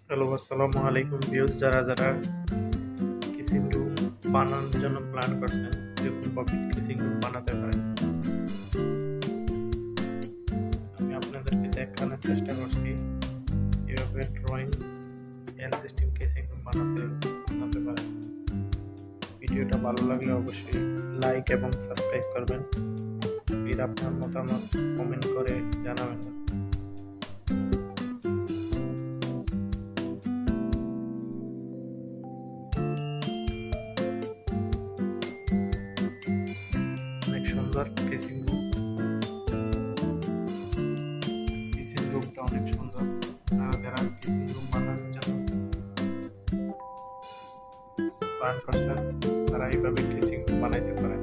Hello, আসসালামু আলাইকুম views. যারা যারা কিসিং রুম বানানোর জন্য প্ল্যান করছেন, যেরকম পকেট কিসিং রুম বানাতে পারেন, আমি আপনাদেরকে দেখানোর চেষ্টা করছি কীভাবে ড্রয়িং এল সিস্টেম কিসিং রুম বানাতে পারেন। ভিডিওটা ভালো লাগলে অবশ্যই লাইক এবং সাবস্ক্রাইব করবেন। প্লিজ আপনার মতামত কমেন্ট করে জানাবেন। অনেক সুন্দর কিসিং রুমটা অনেক সুন্দর। আপনারা যারা কিসিং রুম বানানোর জন্য প্ল্যান করছেন, তারা এইভাবে কিসিং রুম বানাইতে পারেন।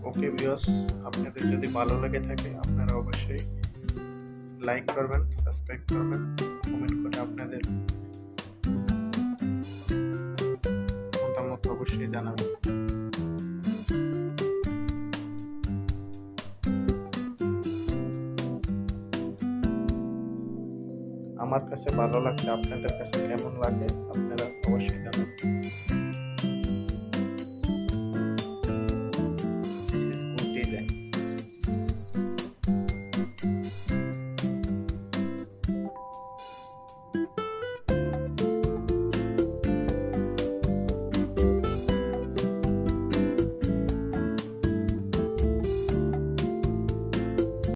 ওকে ভিউয়ার্স, আপনাদের যদি ভালো লেগে থাকে আপনারা অবশ্যই লাইক করবেন, সাবস্ক্রাইব করবেন, কমেন্ট করে আপনাদের মতামত অবশ্যই জানাবেন। আমার কাছে ভালো লাগছে, আপনাদের কাছে কেমন লাগে